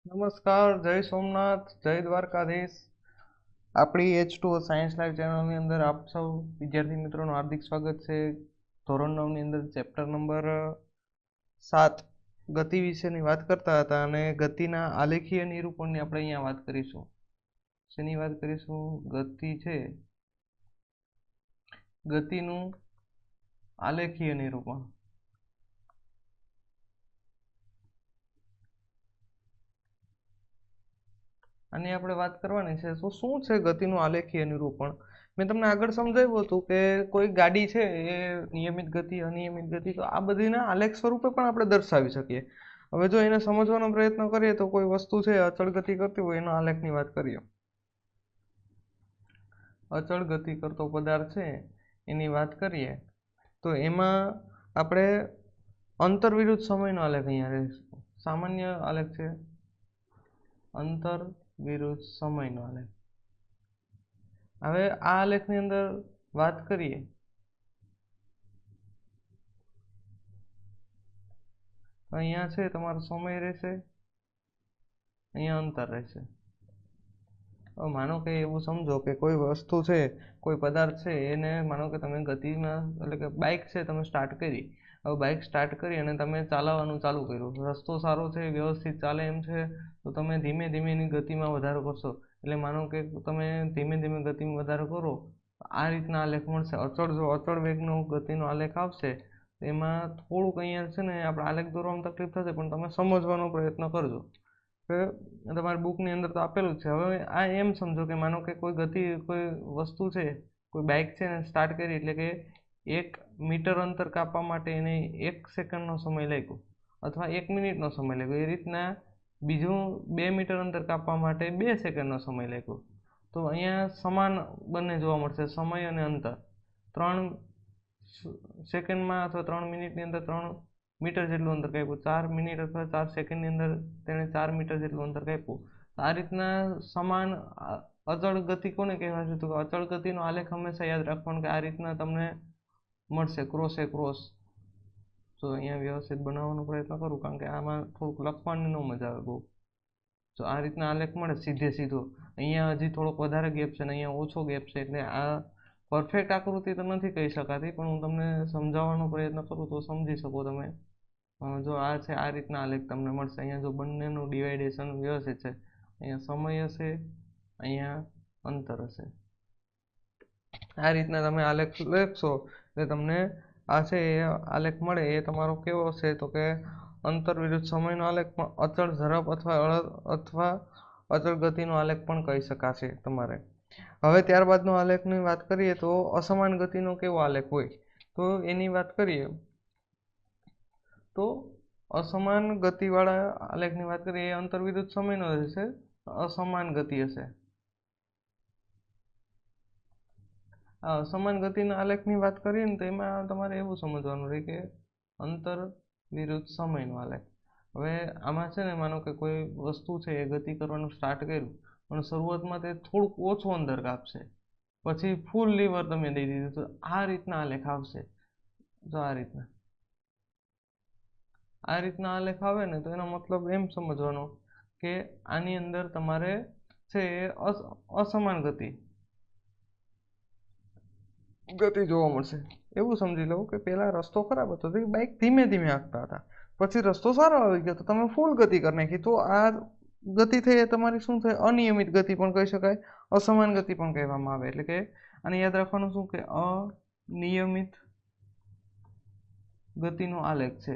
નમસ્કાર, જય સોમનાથ, જય દ્વારકાધીશ. આપણી H2O સાયન્સ લાઈવ ચેનલની અંદર આપ સૌ વિદ્યાર્થી મિત્રોનું હાર્દિક સ્વાગત છે. ધોરણ 9ની અંદર ચેપ્ટર નંબર 7 ગતિ વિશેની વાત કરતા હતા અને ગતિના આલેખીય નિરૂપણની આપણે અહીંયા વાત કરીશું. શેની વાત કરીશું? ગતિ છે, ગતિનું આલેખીય નિરૂપણ. આની આપણે વાત કરવાની છે. તો શું છે ગતિનું આલેખીય નિરૂપણ? મેં તમને આગળ સમજાવ્યું હતું કે કોઈ ગાડી છે એ નિયમિત ગતિ, અનિયમિત ગતિ, તો આ બધીના આલેખ સ્વરૂપે પણ આપણે દર્શાવી શકીએ. હવે જો એને સમજવાનો પ્રયત્ન કરીએ તો કોઈ વસ્તુ છે અચળ ગતિ કરતી હોય એના આલેખની વાત કરીએ. અચળ ગતિ કરતો પદાર્થ છે એની વાત કરીએ તો એમાં આપણે અંતર વિરુદ્ધ સમયનો આલેખ અહીંયા રહેશે. સામાન્ય આલેખ છે અંતર વિરુદ્ધ સમયનો આલેખ. હવે આ આલેખની અંદર વાત કરીએ તો અહીંયા છે તમારો સમય રહેશે, અહીંયા અંતર રહેશે. હવે માનો કે એવું સમજો કે કોઈ વસ્તુ છે, કોઈ પદાર્થ છે, એને માનો કે તમે ગતિમાં એટલે કે બાઇક છે તમે સ્ટાર્ટ કરી. હવે બાઇક સ્ટાર્ટ કરી અને તમે ચાલવાનું ચાલુ કર્યું, રસ્તો સારો છે, વ્યવસ્થિત ચાલે એમ છે, તો તમે ધીમે ધીમે એની ગતિમાં વધારો કરશો. એટલે માનો કે તમે ધીમે ધીમે ગતિમાં વધારો કરો, આ રીતના આલેખ મળશે. જો અચળ વેગનો ગતિનો આલેખ આવશે એમાં થોડુંક અહીંયા છે ને આપણે આલેખ દોરવામાં તકલીફ થશે, પણ તમે સમજવાનો પ્રયત્ન કરજો કે તમારી બુકની અંદર તો આપેલું જ છે. હવે આ એમ સમજો કે માનો કે કોઈ ગતિ, કોઈ વસ્તુ છે, કોઈ બાઇક છે ને સ્ટાર્ટ કરી, એટલે કે 1 મીટર અંતર કાપવા માટે એને 1 સેકન્ડનો સમય લાગ્યો અથવા 1 મિનિટનો સમય લાગ્યો. એ રીતના બીજું 2 મીટર અંતર કાપવા માટે 2 સેકન્ડનો સમય લાગ્યો. તો અહીંયા સમાન બંને જોવા મળશે, સમય અને અંતર. 3 સેકન્ડમાં અથવા 3 મિનિટની અંદર 3 મીટર જેટલું અંતર કાપ્યું, 4 મિનિટ અથવા 4 સેકન્ડની અંદર તેણે 4 મીટર જેટલું અંતર કાપ્યું. આ રીતના સમાન અચળ ગતિ કોને કહેવાય છે? તો અચળ ગતિનો આલેખ હંમેશા યાદ રાખવાનો કે આ રીતના તમને મળશે, ક્રોસે ક્રોસ. તો અહીંયા વ્યવસ્થિત બનાવવાનો પ્રયત્ન કરું, કારણ કે આમાં થોડુંક લખવાની ન મજા આવે બહુ. તો આ રીતના આલેખ મળે સીધે સીધો. અહીંયા હજી થોડોક વધારે ગેપ છે ને અહીંયા ઓછો ગેપ છે, એટલે આ પરફેક્ટ આકૃતિ તો નથી કહી શકાતી, પણ હું તમને સમજાવવાનો પ્રયત્ન કરું તો સમજી શકો તમે. જો આ છે, આ રીતના આલેખ તમને મળશે. અહીંયા જો બંનેનું ડિવાઇડેશન વ્યવસ્થિત છે, અહીંયા સમય હશે, અહીંયા અંતર હશે. આ રીતના તમે આલેખ લખશો એટલે તમને આ છે એ આલેખ મળે. એ તમારો કેવો છે? તો કે અંતર વિરુદ્ધ સમયનો આલેખ, પણ અચળ ઝડપ અથવા અચળ ગતિનો આલેખ પણ કહી શકાશે તમારે. હવે ત્યારબાદનો આલેખની વાત કરીએ તો અસમાન ગતિનો કેવો આલેખ હોય, તો એની વાત કરીએ તો અસમાન ગતિવાળા આલેખની વાત કરીએ, એ અંતર વિરુદ્ધ સમયનો રહેશે, અસમાન ગતિ હશે. અસમાન ગતિના આલેખની વાત કરીએ ને તો એમાં તમારે એવું સમજવાનું રહે કે અંતર વિરુદ્ધ સમયનો આલેખ. હવે આમાં છે ને માનો કે કોઈ વસ્તુ છે એ ગતિ કરવાનું સ્ટાર્ટ કર્યું, પણ શરૂઆતમાં તે થોડુંક ઓછું અંતર કાપશે, પછી ફૂલ લીવર તમે દઈ દીધું, તો આ રીતના આલેખ આવશે. જો આ રીતના આલેખ આવે ને તો એનો મતલબ એમ સમજવાનો કે આની અંદર તમારે છે એ અસમાન ગતિ જોવા મળશે. એવું સમજી લો કે પહેલા રસ્તો ખરાબ હતો તો બાઇક ધીમે ધીમે હાંકતા હતા, પછી રસ્તો સારો આવી ગયો તો તમે ફૂલ ગતિ કરી નાખી. તો આ ગતિ થઈ તમારી શું થાય? અનિયમિત ગતિ પણ કહી શકાય, અસમાન ગતિ પણ કહેવામાં આવે. એટલે કે આને યાદ રાખવાનું શું કે અનિયમિત ગતિનો આલેખ છે.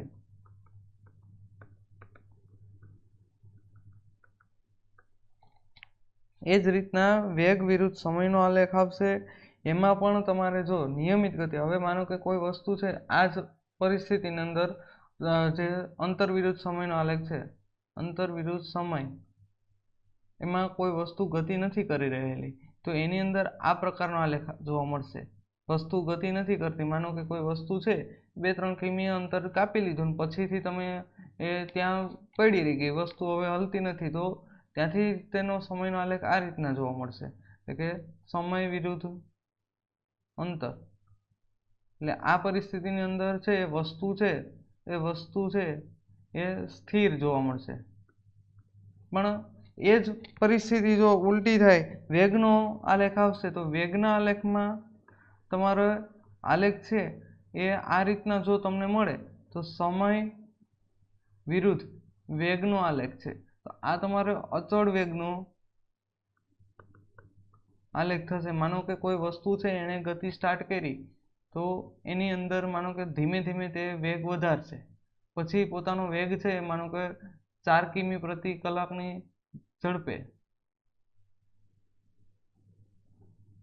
એ જ રીતના વેગ વિરુદ્ધ સમયનો આલેખ આવશે. એમાં પણ તમારે જો નિયમિત ગતિ, હવે માનો કે કોઈ વસ્તુ છે, આ જ પરિસ્થિતિની અંદર જે અંતર વિરુદ્ધ સમયનો આલેખ છે, અંતર વિરુદ્ધ સમય, એમાં કોઈ વસ્તુ ગતિ નથી કરી રહેલી, તો એની અંદર આ પ્રકારનો આલેખ જોવા મળશે. વસ્તુ ગતિ નથી કરતી, માનો કે કોઈ વસ્તુ છે 2-3 કિમી અંતર કાપી લીધું ને પછીથી તમે એ ત્યાં પડી રહી ગઈ, વસ્તુ હવે હલતી નથી, તો ત્યાંથી તેનો સમયનો આલેખ આ રીતના જોવા મળશે. એટલે કે સમય વિરુદ્ધ અંતર. એટલે આ પરિસ્થિતિની અંદર છે એ વસ્તુ છે એ સ્થિર જોવા મળશે. પણ એ જ પરિસ્થિતિ જો ઉલટી થાય, વેગનો આલેખ આવશે તો વેગના આલેખમાં તમારો આલેખ છે એ આ રીતના જો તમને મળે તો સમય વિરુદ્ધ વેગનો આલેખ છે. તો આ તમારો અચળ વેગનો આલેખ થશે. માનો કે કોઈ વસ્તુ છે એણે ગતિ સ્ટાર્ટ કરી તો એની અંદર માનો કે ધીમે ધીમે તે વેગ વધારશે, પછી પોતાનો વેગ છે માનો કે 4 કિમી પ્રતિ કલાકની ઝડપે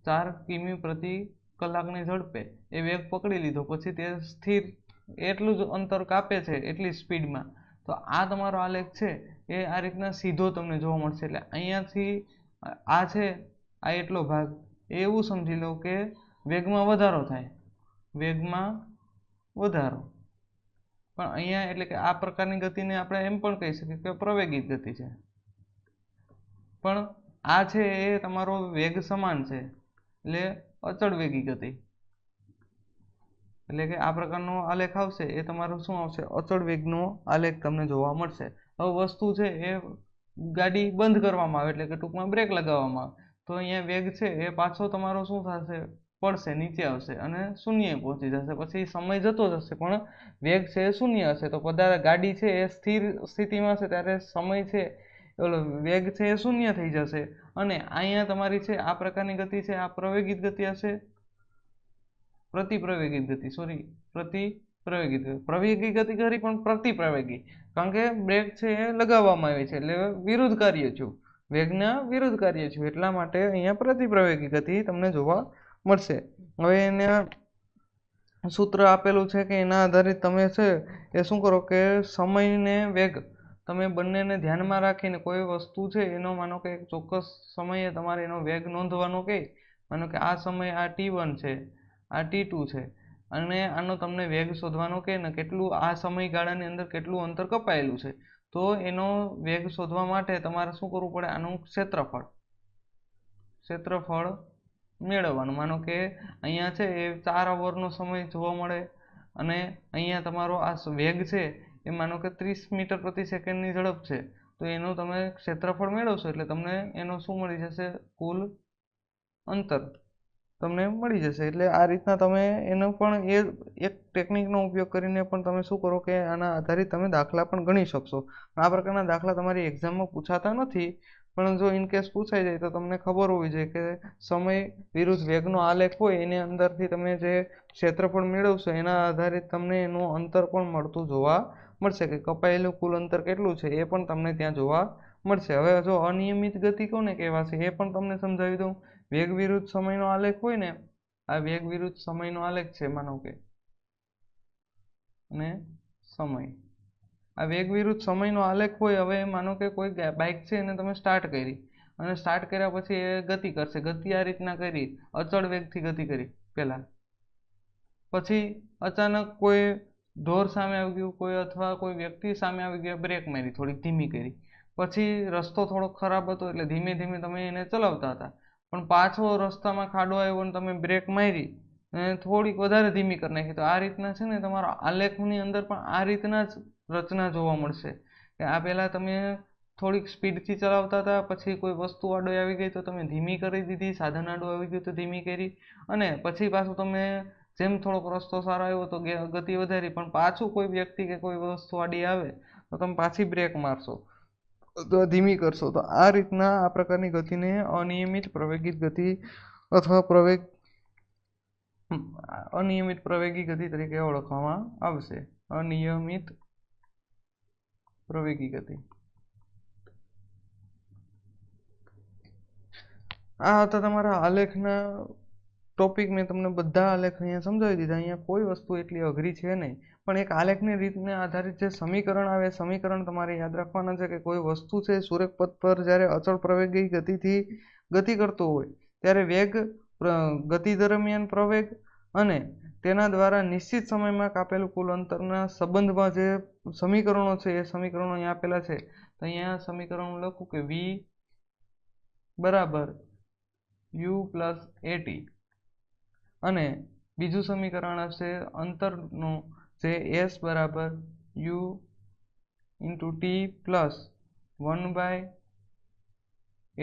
4 કિમી પ્રતિ કલાકની ઝડપે એ વેગ પકડી લીધો, પછી તે સ્થિર એટલું જ અંતર કાપે છે એટલી સ્પીડમાં. તો આ તમારો આલેખ છે એ આ રીતના સીધો તમને જોવા મળશે. એટલે અહીંયાથી આ છે આ એટલો ભાગ એવું સમજી લો કે વેગમાં વધારો થાય, વેગમાં વધારો. પણ અહીંયા એટલે કે આ પ્રકારની ગતિને આપણે એમ પણ કહી શકીએ કે પ્રવેગિક ગતિ છે. પણ આ છે એ તમારો વેગ સમાન છે એટલે અચળ વેગી ગતિ. એટલે કે આ પ્રકારનો આલેખ આવશે એ તમારો શું આવશે? અચળ વેગનો આલેખ તમને જોવા મળશે. હવે વસ્તુ છે એ ગાડી બંધ કરવામાં આવે એટલે કે ટૂંકમાં બ્રેક લગાવવામાં આવે તો અહીંયા વેગ છે એ પાછો તમારો શું થશે? પડશે, નીચે આવશે અને શૂન્યએ પહોંચી જશે. પછી સમય જતો જશે પણ વેગ છે એ શૂન્ય હશે. તો ગાડી છે એ સ્થિર સ્થિતિમાં હશે ત્યારે સમય છે વેગ છે એ શૂન્ય થઈ જશે. અને અહીંયા તમારી છે આ પ્રકારની ગતિ છે આ પ્રવેગિત ગતિ હશે, પ્રતિપ્રવેગિત ગતિ, પ્રવેગી ગતિ કરી પણ પ્રતિપ્રવેગી, કારણ કે બ્રેક છે એ લગાવવામાં આવી છે એટલે વિરુદ્ધ કાર્ય થયું, વેગના વિરુદ્ધ કાર્ય થયું, એટલા માટે અહીંયા પ્રતિપ્રવેગી ગતિ તમને જોવા મળશે. હવે એના સૂત્ર આપેલું છે કે એના આધારિત તમે છે એ શું કરો કે સમય ને વેગ તમે બંનેને ધ્યાનમાં રાખીને કોઈ વસ્તુ છે એનો માનો કે એક ચોક્કસ સમયે તમારે એનો વેગ નોંધવાનો કે માનો કે આ સમય આ t1 છે, આ t2 છે અને આનો તમને વેગ શોધવાનો કે ને કેટલું આ સમયગાળાની અંદર કેટલું અંતર કપાયેલું છે, તો એનો વેગ શોધવા માટે તમારે શું કરવું પડે? આનું ક્ષેત્રફળ મેળવવાનું. માનો કે અહીંયા છે એ 4 અવરનો સમય જોવા મળે અને અહીંયા તમારો આ વેગ છે એ માનો કે 30 મીટર પ્રતિ સેકન્ડની ઝડપ છે, તો એનું તમે ક્ષેત્રફળ મેળવશો એટલે તમને એનો શું મળી જશે? કુલ અંતર તમને મળી જશે. એટલે આ રીતના તમે એનો પણ એક ટેકનિકનો ઉપયોગ કરીને પણ તમે શું કરો કે આના આધારિત તમે દાખલા પણ ગણી શકશો. આ પ્રકારના દાખલા તમારી એક્ઝામમાં પૂછાતા નથી, પણ જો ઇનકેસ પૂછાઈ જાય તો તમને ખબર હોવી જોઈએ કે સમય વિરુદ્ધ વેગનો આલેખ હોય એની અંદરથી તમે જે ક્ષેત્રફળ મેળવશો એના આધારિત તમને એનું અંતર પણ મળતું જોવા મળશે કે કપાયેલું કુલ અંતર કેટલું છે એ પણ તમને ત્યાં જોવા મળશે. હવે જો અનિયમિત ગતિ કોને કહેવાશે એ પણ તમને સમજાવી દઉં. વેગ વિરુદ્ધ સમયનો આલેખ હોય ને, આ વેગ વિરુદ્ધ સમયનો આલેખ છે માનો કે, અને સમય આ વેગ વિરુદ્ધ સમયનો આલેખ હોય. હવે માનો કે કોઈ બાઇક છે એને તમે સ્ટાર્ટ કરી અને સ્ટાર્ટ કર્યા પછી એ ગતિ કરશે, ગતિ આ રીતના કરી અચળ વેગથી ગતિ કરી પહેલા, પછી અચાનક કોઈ ઢોર સામે આવી ગયું, કોઈ અથવા કોઈ વ્યક્તિ સામે આવી ગયો, બ્રેક મારી થોડીક ધીમી કરી, પછી રસ્તો થોડો ખરાબ હતો એટલે ધીમે ધીમે તમે એને ચલાવતા હતા, પણ પાછો રસ્તામાં ખાડો આવ્યો અને તમે બ્રેક મારી અને થોડીક વધારે ધીમી કરી નાખી. તો આ રીતના છે ને તમારા આલેખની અંદર પણ આ રીતના જ રચના જોવા મળશે કે આ પહેલાં તમે થોડીક સ્પીડથી ચલાવતા હતા, પછી કોઈ વસ્તુ આડો આવી ગઈ તો તમે ધીમી કરી દીધી, સાધન આડો આવી ગયું તો ધીમી કરી, અને પછી પાછું તમે જેમ થોડોક રસ્તો સારો આવ્યો તો ગતિ વધારી, પણ પાછું કોઈ વ્યક્તિ કે કોઈ વસ્તુ આડી આવે તો તમે પાછી બ્રેક મારશો તો ધીમી કરશો. તો આ રીતના આ પ્રકારની ગતિને અનિયમિત પ્રવેગિત ગતિ અથવા અનિયમિત પ્રવેગી ગતિ તરીકે ઓળખવામાં આવશે. અનિયમિત પ્રવેગી ગતિ. આ હતા તમારા આલેખના ટોપિક. મેં તમને બધા આલેખ અહીંયા સમજાવી દીધા. અહીંયા કોઈ વસ્તુ એટલી અઘરી છે નહીં, પણ એક આલેખની રીતને આધારિત જે સમીકરણ આવે સમીકરણ તમારે યાદ રાખવાના છે કે કોઈ વસ્તુ છે સુરેખપથ પર જ્યારે અચળ પ્રવેગી ગતિથી ગતિ કરતો હોય ત્યારે વેગ, ગતિ દરમિયાન પ્રવેગ અને તેના દ્વારા નિશ્ચિત સમયમાં કાપેલું કુલ અંતરના સંબંધમાં જે સમીકરણો છે એ સમીકરણો અહીંયા આપેલા છે. તો અહીંયા સમીકરણ લખું કે v બરાબર u પ્લસ at, અને બીજું સમીકરણ હશે અંતરનું જે s બરાબર u into t plus 1/t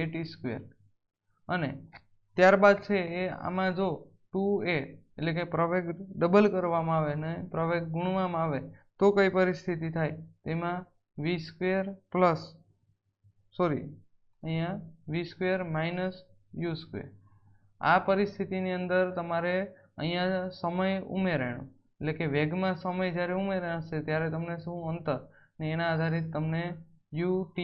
at², અને ત્યારબાદ છે એ આમાં જો 2a એટલે કે પ્રવેગ ડબલ કરવામાં આવે ને પ્રવેગ ગુણવામાં આવે તો કઈ પરિસ્થિતિ થાય, તેમાં v² પ્લસ અહીંયા v² - u². આ પરિસ્થિતિની અંદર તમારે અહીંયા સમય ઉમેરાણો એટલે કે વેગમાં સમય જ્યારે ઉમેરાશે ત્યારે તમને શું અંતર ને એના આધારિત તમને ut +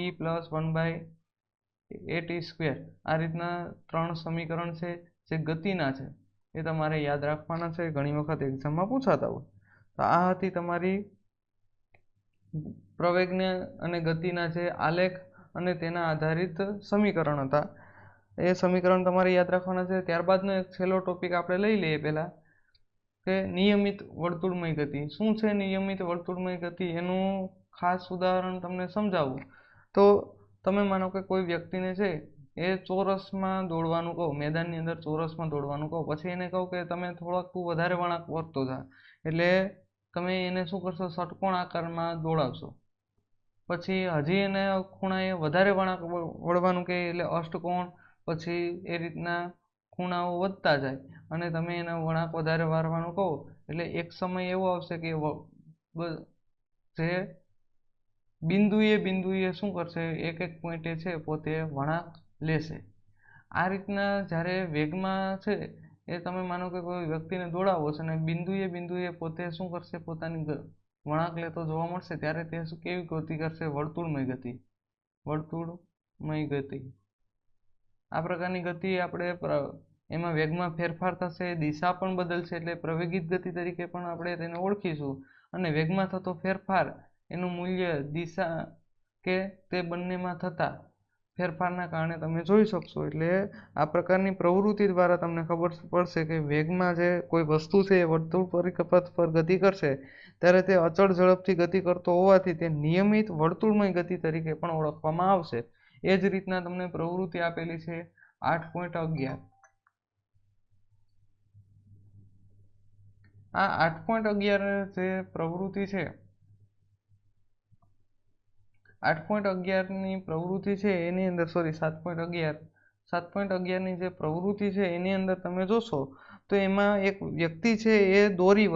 1/at² આ રીતના 3 સમીકરણ છે જે ગતિના છે એ તમારે યાદ રાખવાના છે, ઘણી વખત એક્ઝામમાં પૂછાતા હોય. તો આ હતી તમારી પ્રવેગને અને ગતિના જે આલેખ અને તેના આધારિત સમીકરણ હતા એ સમીકરણ તમારે યાદ રાખવાના છે. ત્યારબાદનો એક છેલ્લો ટોપિક આપણે લઈ લઈએ પહેલા કે નિયમિત વર્તુળમય ગતિ. શું છે નિયમિત વર્તુળમય ગતિ? એનું ખાસ ઉદાહરણ તમને સમજાવું તો તમે માનો કે કોઈ વ્યક્તિને છે એ ચોરસમાં દોડવાનું કહો, મેદાનની અંદર ચોરસમાં દોડવાનું કહો, પછી એને કહો કે તમે થોડાક વધારે વળાંક વર્તો જા, એટલે તમે એને શું કરશો, ષટકોણ આકારમાં દોડાવશો. પછી હજી એને ખૂણાએ વધારે વળાંક વળવાનું કે એટલે અષ્ટકોણ, પછી એ રીતના ખૂણાઓ વધતા જાય અને તમે એને વળાંક વધારે વારવાનું કહો એટલે એક સમય એવો આવશે કે જે બિંદુએ શું કરશે, એક પોઈન્ટે છે પોતે વળાંક લેશે. આ રીતના જ્યારે વેગમાં છે એ તમે માનો કે કોઈ વ્યક્તિને દોડાવો છે અને બિંદુએ પોતે શું કરશે, પોતાની વળાંક લેતો જોવા મળશે ત્યારે તે કેવી ગતિ કરશે, વર્તુળમય ગતિ. વર્તુળમય ગતિ આ પ્રકારની ગતિ આપણે એમાં વેગમાં ફેરફાર થશે, દિશા પણ બદલશે એટલે પ્રવેગિત ગતિ તરીકે પણ આપણે તેને ઓળખીશું. અને વેગમાં થતો ફેરફાર એનું મૂલ્ય, દિશા કે તે બંનેમાં થતા ફેરફારના કારણે તમે જોઈ શકશો. એટલે આ પ્રકારની પ્રવૃત્તિ દ્વારા તમને ખબર પડશે કે વેગમાં જે કોઈ વસ્તુ છે એ વર્તુળ પરિપથ પર ગતિ કરશે ત્યારે તે અચળ ઝડપથી ગતિ કરતો હોવાથી તે નિયમિત વર્તુળમય ગતિ તરીકે પણ ઓળખવામાં આવશે. એ જ રીતના તમને પ્રવૃત્તિ આપેલી છે 8.11. આ 8.11 જે પ્રવૃત્તિ છે, 8.11ની પ્રવૃત્તિ છે એની અંદર 7.11ની જે પ્રવૃત્તિ છે એની અંદર તમે જોશો તો એમાં એક વ્યક્તિ છે એ દોરી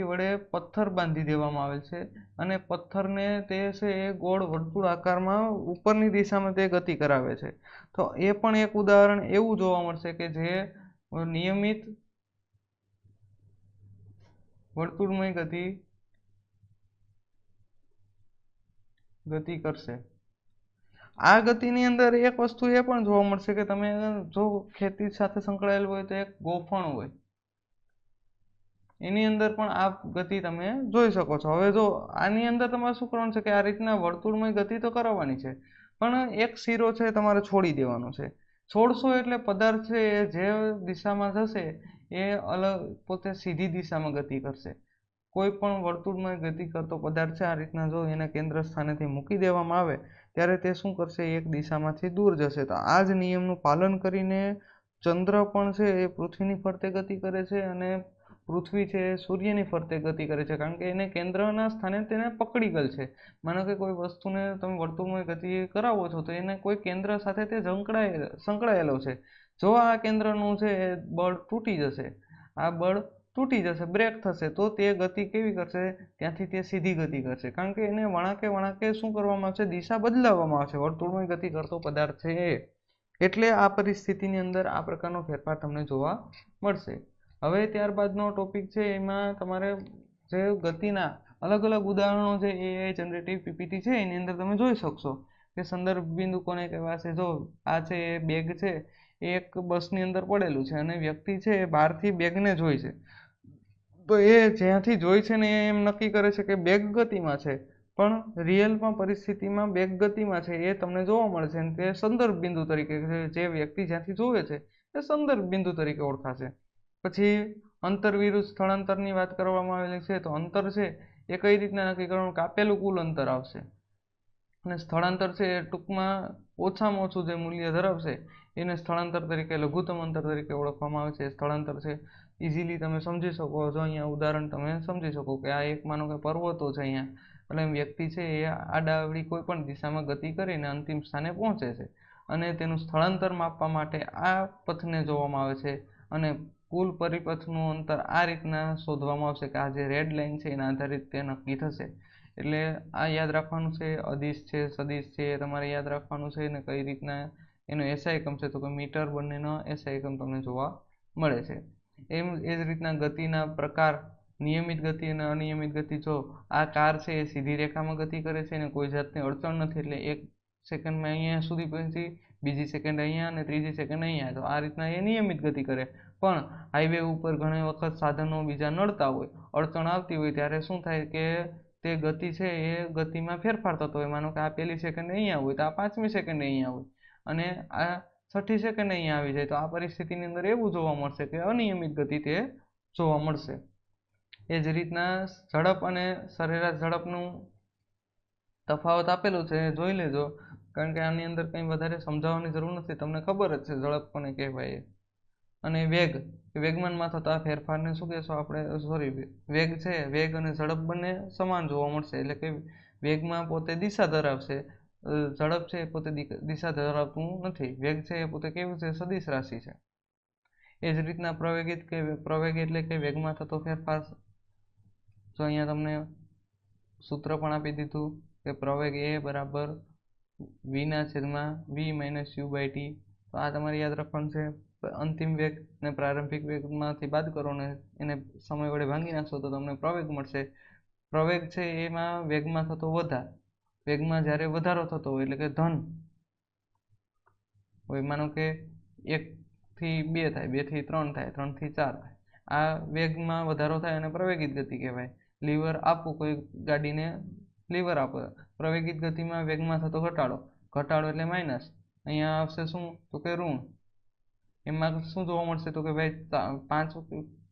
વડે પથ્થર બાંધી દેવામાં આવેલ છે અને પથ્થરને તે છે એ ગોળ વર્તુળ આકારમાં ઉપરની દિશામાં તે ગતિ કરાવે છે. તો એ પણ એક ઉદાહરણ એવું જોવા મળશે કે જે નિયમિત વર્તુળમય ગતિ કરશે. આ ગતિની અંદર એક વસ્તુ એ પણ જોવા મળશે કે તમે જો ખેતી સાથે સંકળાયેલ હોય તો એક ગોફણ હોય, એની અંદર પણ આ ગતિ તમે જોઈ શકો છો. હવે જો આની અંદર તમારે શું કરવાનું છે કે આ રીતના વર્તુળમય ગતિ તો કરાવવાની છે પણ એક શીરો છે તમારે છોડી દેવાનો છે. છોડશો એટલે પદાર્થ છે એ જે દિશામાં જશે એ અલગ પોતે સીધી દિશામાં ગતિ કરશે. કોઈ પણ વર્તુળમય ગતિ કરતો પદાર્થ છે આ રીતના જો એને કેન્દ્ર સ્થાનેથી મૂકી દેવામાં આવે ત્યારે તે શું કરશે, એક દિશામાંથી દૂર જશે. તો આ જ નિયમનું પાલન કરીને ચંદ્ર પણ છે એ પૃથ્વીની ફરતે ગતિ કરે છે અને પૃથ્વી છે એ સૂર્યની ફરતે ગતિ કરે છે, કારણ કે એને કેન્દ્રના સ્થાને તેને પકડી ગયેલ છે. માનો કે કોઈ વસ્તુને તમે વર્તુળમય ગતિ કરાવો છો તો એને કોઈ કેન્દ્ર સાથે તે સંકળાયેલો છે. જો આ કેન્દ્રનું છે એ બળ તૂટી જશે, આ બળ તૂટી જશે, બ્રેક થશે, તો તે ગતિ કેવી કરશે, ત્યાંથી તે સીધી ગતિ કરશે, કારણ કે એને વળાંકે શું કરવામાં આવશે, દિશા બદલાવવામાં આવશે. વર્તુળમય ગતિ કરતો પદાર્થ છે એ. એટલે આ પરિસ્થિતિની અંદર આ પ્રકારનો ફેરફાર તમને જોવા મળશે. હવે ત્યારબાદનો ટોપિક છે એમાં તમારે જે ગતિના અલગ અલગ ઉદાહરણો છે એ જનરેટિવ પીપીટી છે એની અંદર તમે જોઈ શકશો કે સંદર્ભ બિંદુ કોને કહેવાશે. જો આ છે એ બેગ છે એ એક બસની અંદર પડેલું છે અને વ્યક્તિ છે એ બહારથી બેગને જોઈ છે, તો એ જ્યાંથી જોઈ છે ને એ એમ નક્કી કરે છે કે બેગ ગતિમાં છે, પણ રિયલમાં પરિસ્થિતિમાં બેગ ગતિમાં છે એ તમને જોવા મળશે અને તે સંદર્ભ બિંદુ તરીકે જે વ્યક્તિ જ્યાંથી જોવે છે એ સંદર્ભ બિંદુ તરીકે ઓળખાશે. પછી અંતર વિરુદ્ધ સ્થળાંતરની વાત કરવામાં આવેલી છે. તો અંતર છે એ કઈ રીતના નક્કી કરવાનું, કાપેલું કુલ અંતર આવશે અને સ્થળાંતર છે એ ટૂંકમાં ઓછામાં ઓછું જે મૂલ્ય ધરાવશે એને સ્થળાંતર તરીકે, લઘુત્તમ અંતર તરીકે ઓળખવામાં આવે છે. સ્થળાંતર છે ઇઝીલી તમે સમજી શકો છો. અહીંયા ઉદાહરણ તમે સમજી શકો કે આ એક માનો કે પર્વતો છે અહીંયા, એટલે વ્યક્તિ છે એ આડાઅવળી કોઈ પણ દિશામાં ગતિ કરીને અંતિમ સ્થાને પહોંચે છે અને તેનું સ્થળાંતર માપવા માટે આ પથને જોવામાં આવે છે અને કુલ પરિપથનું અંતર આ રીતના શોધવામાં આવશે કે આ જે રેડ લાઇન છે એના આધારિત તે નક્કી થશે. એટલે આ યાદ રાખવાનું છે. અદિશ છે, સદિશ છે, તમારે યાદ રાખવાનું છે ને કઈ રીતના એનો એસઆઈ એકમ છે તો કે મીટર, બંનેનો એસઆઈ એકમ તમને જોવા મળે છે. એ જ રીતના ગતિના પ્રકાર, નિયમિત ગતિ અને અનિયમિત ગતિ. જો આ કાર છે એ સીધી રેખામાં ગતિ કરે છે અને કોઈ જાતની અડચણ નથી, એટલે 1 સેકન્ડમાં અહીંયા સુધી પહોંચી, બીજી સેકન્ડ અહીંયા અને ત્રીજી સેકન્ડ અહીંયા. તો આ રીતના એ નિયમિત ગતિ કરે. પણ હાઈવે ઉપર ઘણી વખત સાધનો બીજા નડતા હોય, અડચણ આવતી હોય, ત્યારે શું થાય કે તે ગતિ છે એ ગતિમાં ફેરફાર થતો હોય. માનો કે આ 1લી સેકન્ડ અહીંયા હોય તો આ 5મી સેકન્ડ અહીંયા હોય અને આ 6ઠી સેકન્ડ અહીંયા આવી જાય, તો આ પરિસ્થિતિની અંદર એવું જોવા મળશે કે અનિયમિત ગતિ તે જોવા મળશે. એ જ રીતના ઝડપ અને સરેરાશ ઝડપનું તફાવત આપેલું છે, જોઈ લેજો, કારણ કે આની અંદર કંઈ વધારે સમજાવવાની જરૂર નથી, તમને ખબર જ છે ઝડપ કોને કહેવાય. અને વેગમાનમાં થતા ફેરફારને શું કહેશો આપણે? સોરી, વેગ છે, વેગ અને ઝડપ બંને સમાન જોવા મળશે. એટલે કે વેગમાં પોતે દિશા ધરાવશે, ઝડપ છે એ પોતે દિશા ધરાવતું નથી. વેગ છે એ પોતે કેવું છે? સદિશ રાશિ છે. એ જ રીતના પ્રવેગ એટલે કે વેગમાં થતો ફેરફાર. જો અહીંયા તમને સૂત્ર પણ આપી દીધું કે પ્રવેગ એ બરાબર v/v-u/t. તો આ તમારે યાદ રાખવાનું છે. અંતિમ વેગ ને પ્રારંભિક વેગમાંથી બાદ કરો ને એને સમય વડે ભાંગી નાખશો તો તમને પ્રવેગ મળશે. પ્રવેગ છે એમાં વેગમાં થતો વધાર. વેગમાં જ્યારે વધારો થતો હોય એટલે કે ધન હોય, માનો કે 1 થી 2 થાય, 2 થી 3 થાય, 3 થી 4 થાય, આ વેગમાં વધારો થાય અને પ્રવેગિત ગતિ કહેવાય. લીવર આપવું, કોઈ ગાડીને લીવર આપો. પ્રવેગિત ગતિમાં વેગમાં થતો ઘટાડો એટલે માઇનસ. અહીંયા આવશે શું? તો કે ઋણ. એમાં શું જોવા મળશે? તો કે ભાઈ 5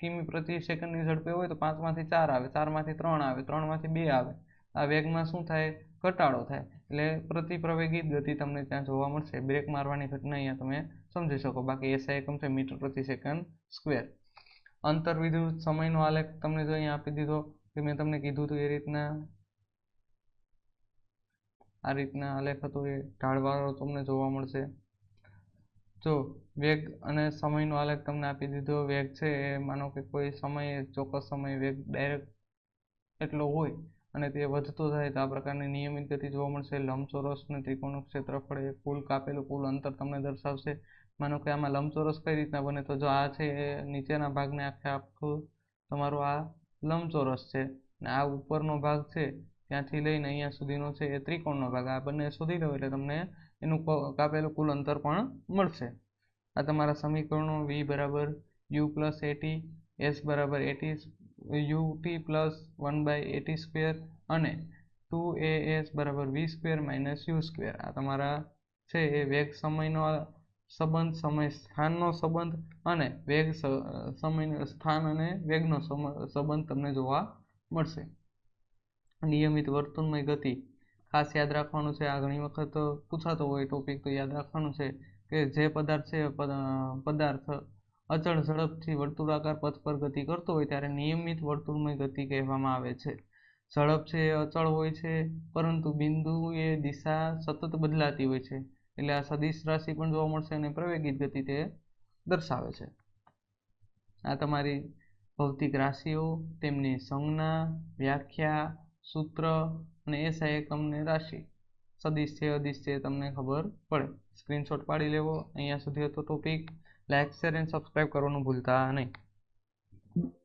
કિમી પ્રતિ સેકન્ડની ઝડપે હોય તો 5માંથી 4 આવે, 4માંથી 3 આવે, 3માંથી 2 આવે. આ વેગમાં શું થાય? ઘટાડો થાય. એટલે પ્રતિ પ્રવેગિત ગતિ તમને ત્યાં જોવા મળશે. બ્રેક મારવાની ઘટના અહીંયા તમે સમજી શકો. બાકી એસઆઈ એકમ છે મીટર પ્રતિ સેકન્ડ સ્ક્વેર. અંતર વિરુદ્ધ સમયનો આલેખ તમને જો અહીંયા આપી દીધો કે મેં તમને કીધું હતું એ રીતના, આ રીતના આલેખ હતો, એ ઢાળવાળો તમને જોવા મળશે. જો વેગ અને સમયનો આલેખ તમને આપી દીધો. વેગ છે એ માનો કે કોઈ સમયે, ચોક્કસ સમયે વેગ ડાયરેક્ટ એટલો હોય અને તે વધતો જાય તો આ પ્રકારની નિયમિત ગતિ જોવા મળશે. લંબચોરસ અને ત્રિકોણનું ક્ષેત્રફળ એ કુલ અંતર તમને દર્શાવશે. માનો કે આમાં લંબચોરસ કઈ રીતના બને? તો જો આ છે એ નીચેના ભાગને આખું તમારું આ લંબચોરસ છે અને આ ઉપરનો ભાગ છે ત્યાંથી લઈને અહીંયા સુધીનો છે એ ત્રિકોણનો ભાગ. આ બંને શોધી લો એટલે તમને એનું કાપેલું કુલ અંતર પણ મળશે. આ તમારા સમીકરણો v બરાબર u + at, s બરાબર ut + 1/at² અને 2as બરાબર v² - u². આ તમારા છે એ વેગ સમયનો સંબંધ, સમય સ્થાનનો સંબંધ અને વેગ સમય સ્થાન અને વેગનો સંબંધ તમને જોવા મળશે. નિયમિત વર્તુળમય ગતિ ખાસ યાદ રાખવાનું છે. આ ઘણી વખત પૂછાતો હોય ટોપિક, તો યાદ રાખવાનું છે કે જે પદાર્થ છે અચળ ઝડપથી વર્તુળાકાર પથ પર ગતિ કરતો હોય ત્યારે નિયમિત વર્તુળમય ગતિ કહેવામાં આવે છે. ઝડપ છે એ અચળ હોય છે, પરંતુ બિંદુ એ દિશા સતત બદલાતી હોય છે. એટલે આ સદિશ રાશિ પણ જોવા મળશે અને પ્રવેગિત ગતિ તે દર્શાવે છે. આ તમારી ભૌતિક રાશિઓ, તેમની સંજ્ઞા, વ્યાખ્યા, સૂત્ર અને એસઆઈ એકમને રાશિ, સદિશ છે, અદિશ છે, તમને ખબર પડે. સ્ક્રીનશોટ પાડી લેવો. અહીંયા સુધી હતો ટોપિક. લાઈક, શેર અને સબસ્ક્રાઈબ કરવાનું ભૂલતા નહીં.